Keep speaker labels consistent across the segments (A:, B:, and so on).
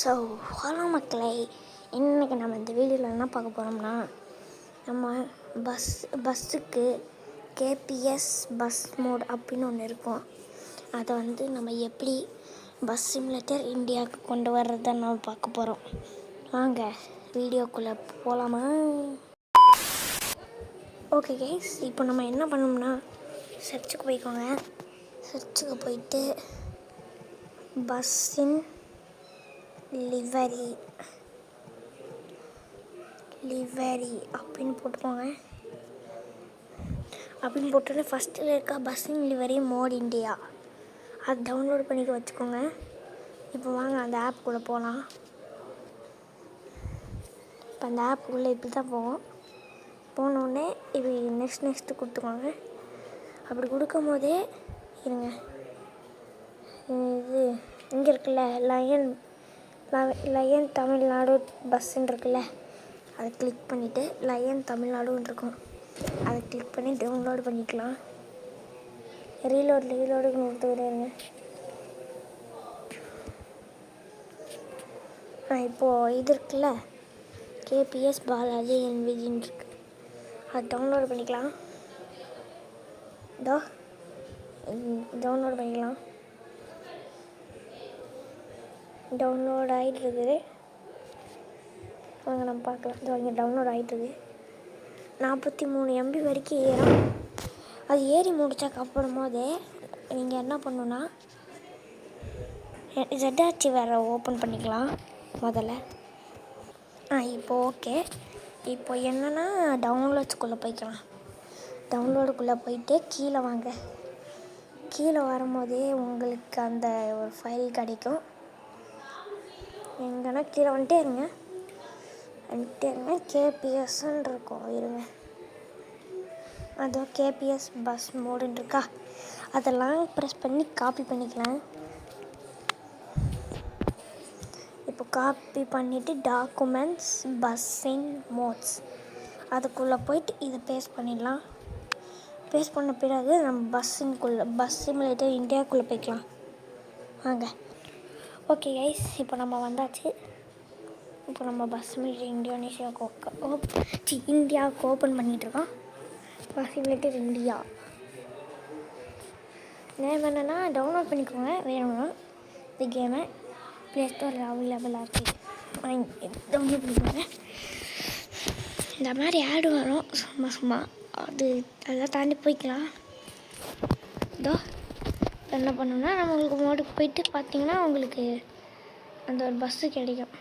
A: So hello மக்களே, இன்றைக்கி நம்ம இந்த வீடியோவில் என்ன பார்க்க போகிறோம்னா, நம்ம பஸ்ஸுக்கு கேபிஎஸ் பஸ் மோட் அப்படின்னு ஒன்று இருக்கும். அதை நம்ம எப்படி பஸ் சிமுலேட்டர் இந்தியாவுக்கு கொண்டு வர்றதை நம்ம பார்க்க போகிறோம். வாங்க வீடியோக்குள்ளே போகலாமா? ஓகே கைஸ், இப்போ நம்ம என்ன பண்ணோம்னா, சர்ச்சுக்கு போய்க்கோங்க. சர்ச்சுக்கு போயிட்டு பஸ்ஸின் லிவரி அப்படின்னு போட்டுக்கோங்க. அப்படின்னு போட்டோன்னே ஃபஸ்ட்டில் இருக்க பஸ்ஸின் லிவரி மோட் இந்தியா அது டவுன்லோட் பண்ணிக்க வச்சுக்கோங்க. இப்போ வாங்க அந்த ஆப்புக்குள்ளே போகலாம். இப்போ அந்த ஆப்புக்குள்ளே இப்படி தான் போகும். போனோடனே இப்படி நெக்ஸ்ட்டு கொடுத்துக்கோங்க. அப்படி கொடுக்கும் போதே இருங்க, இது இங்கே இருக்குல்ல லயன் தமிழ்நாடு பஸ்ஸுன்னு இருக்குல்ல, அதை கிளிக் பண்ணிவிட்டு லயன் தமிழ்நாடுன்னு இருக்கும், அதை கிளிக் பண்ணி டவுன்லோடு பண்ணிக்கலாம். ரீலோடுன்னு கொடுத்துக்கிறேங்க. இப்போது இது இருக்குல்ல, கேபிஎஸ் பாலாஜி என்விஜின்னு இருக்கு, அதை டவுன்லோடு பண்ணிக்கலாம். டவுன்லோடு பண்ணிக்கலாம். டவுன்லோட் ஆகிட்டுருக்குது. வாங்க நம்ம பார்க்கலாம். இது இங்கே டவுன்லோட் ஆகிட்டுருக்கு. 43 MB வரைக்கும் ஏறும். அது ஏறி முடித்தாக்க அப்புறமோதே நீங்கள் என்ன பண்ணணுன்னா, ZRT வேறு ஓப்பன் பண்ணிக்கலாம் முதல்ல. இப்போ ஓகே. இப்போ என்னென்னா டவுன்லோட்ஸ்குள்ளே போய்க்கலாம். டவுன்லோடுக்குள்ளே போயிட்டு கீழே வாங்க. கீழே வரும்போதே உங்களுக்கு அந்த ஒரு ஃபைல் கிடைக்கும். எங்கன்னா கீழே வந்துட்டே இருங்க. கேபிஎஸ்ன்னு இருக்கும், இருங்க. அதுவும் கேபிஎஸ் பஸ் மோடுன்னு இருக்கா, அதெல்லாம் ப்ரெஸ் பண்ணி காப்பி பண்ணிக்கலாம். இப்போ காப்பி பண்ணிவிட்டு டாக்குமெண்ட்ஸ் பஸ்ஸின் மோட்ஸ் அதுக்குள்ளே போயிட்டு இதை பேஸ்ட் பண்ணிடலாம். பேஸ்ட் பண்ண பிறகு நம்ம பஸ் சிமுலேட்டர் இந்தியாவுக்குள்ளே போய்க்கலாம். வாங்க. ஓகே கைஸ், இப்போ நம்ம வந்தாச்சு. இப்போ நம்ம பஸ் சிமுலேட்டர் இந்தியாவுக்கு ஓப்பன் பண்ணிகிட்ருக்கோம். பஸ் சிமுலேட்டர் இந்தியா நேம் என்னென்னா டவுன்லோட் பண்ணிக்கோங்க. வேணும்னா இந்த கேமை ப்ளே ஸ்டோரில் அவைலபிளாக இருக்குது, டவுன்லோட் பண்ணிக்கோங்க. இந்த மாதிரி ஆடு வரும் சும்மா அதெல்லாம் தாண்டி போய்க்கலாம். என்ன பண்ணணும்னா, நம்மளுக்கு மோடுக்கு போயிட்டு பார்த்தீங்கன்னா உங்களுக்கு அந்த ஒரு பஸ்ஸு கிடைக்கும்.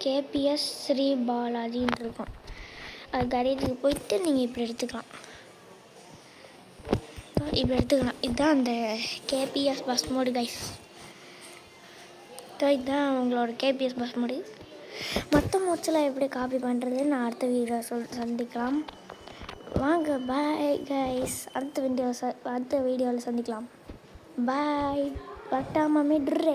A: கேபிஎஸ் ஸ்ரீ பாலாஜின்னு இருக்கும். அது கடைக்கு போயிட்டு நீங்கள் இப்படி எடுத்துக்கலாம். இதுதான் அந்த கேபிஎஸ் பஸ் மோடு கைஸ். இதுதான் உங்களோட கேபிஎஸ் பஸ் மோடு. மற்ற மோட்ஸில் எப்படி காப்பி பண்ணுறது நான் அடுத்த வீடியோ சந்திக்கலாம். வாங்க, பாய் கைஸ். அடுத்த வீடியோவில் சந்திக்கலாம். பாய். வட்டாம மிட்ரே.